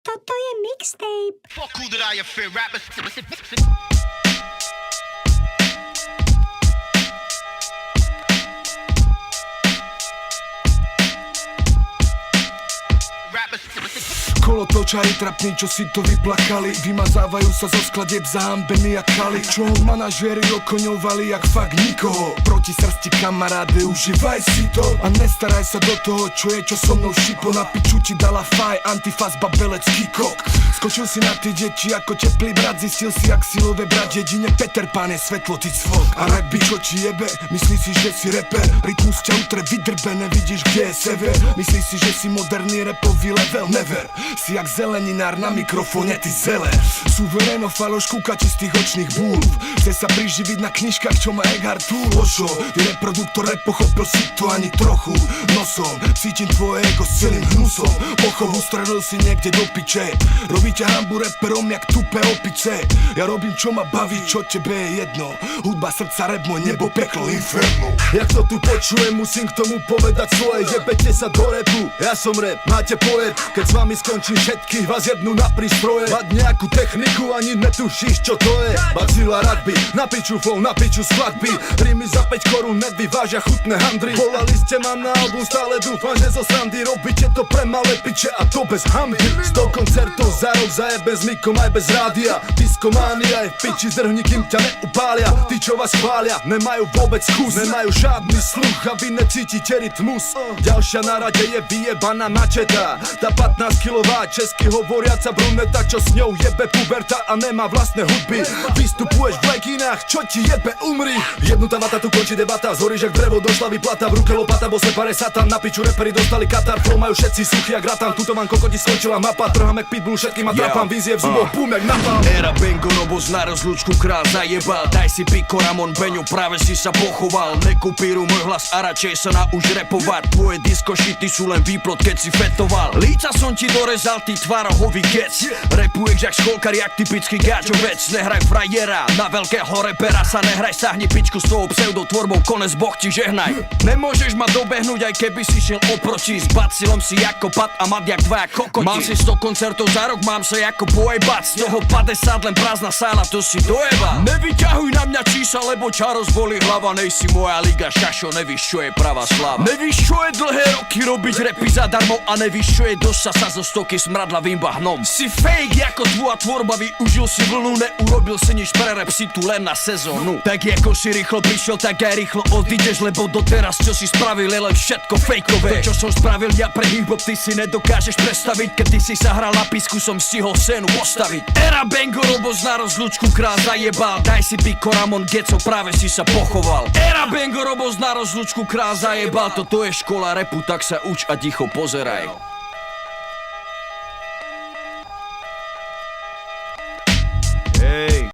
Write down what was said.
Toto je mixtape. Fuck who did I offend, rappers. Kolotočari trapní, čo si to vyplakali, vymazávajú sa zo skladieb zahambení jak kali, čo ho manažéri okoňovali jak fakt nikoho. Proti srsti kamaráde, užívaj si to a nestaraj sa do toho, čo je, čo so mnou šipo. Na piču ti dala faj, antifaz, babelecký kok. Skočil si na tie deti ako teplý brat, zistil si jak silové brat, jedine Peter Pan je svetlo, ty cvok. A rap by čo ti jebe, myslíš si, že si reper, rytmus ťa utre vydrbené, vidíš kde je sever. Myslíš si, že si moderný rapový level, never. Si jak zeleninár na mikrofóne, ty zele. Suvereno faloš kúka ti z tých očných búľ. Chce sa priživiť na knižkách, čo má Eckhart Tolle. Ošo, ty reproduktor nepochopil si to ani trochu. Nosom, cítim tvoje ego s celým hnusom. Pochov ustredil si niekde do piče. Robíte hambu reperom jak tupé opice. Ja robím čo ma baví, čo tebe je jedno. Hudba, srdca, rap, môj nebo, peklo, inferno. Jak to tu počujem, musím k tomu povedať svoje. Jebete sa do rapu, ja som rap, máte poet. Keď s vami skončí všetkých vás jednú na prístroje. Mať nejakú techniku, ani netušíš čo to je. Bacila rugby, na piču flow, na piču skladby. Rímy za 5 korún nevyvážia chutné handry. Volali ste ma na album, stále dúfam, že zo srandy robíte to pre malé piče a to bez hamby. 100 koncertov za rok zajebe s mikom aj bez rádia. Diskománia je v piči, zdrhni, kým ťa neupália. Tí čo vás chvália, nemajú vôbec kus, nemajú žiadny sluch a vy necítite rytmus. Ďalšia na rade je vyjebaná mačeta, tá 15 kilová česky hovoriaca bruneta, čo s ňou jebe puberta a nemá vlastné hudby. Vystupuješ v leginách, čo ti jebe, umri. Jednutá vata, tu končí debata, zhoríš jak drevo, došla vyplata, v ruke lopata, bo se pare satan. Na piču reperi dostali katar, flow majú všetci suchy jak ratan. Tuto vám kokoti skončila mapa, trhám jak pitbull, všetkým a trapám, vízie v zuboch, pum jak napal. Era Bengo, Robos na rozlúčku král zajebal. Daj si piko, Ramon, Beňo, práve si sa pochoval. Nekupíruj môj hlas a radšej sa nauč repovať. Tvoje disko šity sú len výplod, keď si fetoval. Líca som ti dorezal, ty tvárohový gec. Repuješ jak školkar, jak typický gáčovec. Nehraj frajera, na veľkého repera sa nehraj. Sahni pičku s tvojou pseudotvorbou, konec Boh ti žehnaj. Nemôžeš ma dobehnúť, aj keby si šiel oproti. S bacilom si ako pat a mat jak dvaja kokoti. Mám si 100 koncertov za rok, mám sa ako bojebať. Z toho 50 len prázdna sála, to si dojeba. Nevyťahuj na mňa čísla, lebo ťa rozbolí hlava. Nejsi moja liga, šašo, nevíš čo je pravá sláva. Nevíš čo je dlhé roky robiť repy zadarmo a nevíš čo je dosa sa zo stoky smradlavým bahnom. Si fake ako tvoja tvorba, využil si vlnu, neurobil si nič pre rap, si tu len na sezónu. Tak ako si rýchlo prišiel, tak aj rýchlo odídeš, lebo doteraz čo si spravil je len všetko fejkové. To čo som spravil ja pre hip-hop, ty si nedokážeš predstaviť. Keď ty si sa hral na písku, som stihol scénu postaviť. Era Bengo, Robos na rozlúčku král zajebal. Daj si piko, Ramon, Geco, práve si sa pochoval. Era Bengo, Robos na rozlúčku král zajebal. Toto je škola repu, tak sa uč a ticho pozeraj.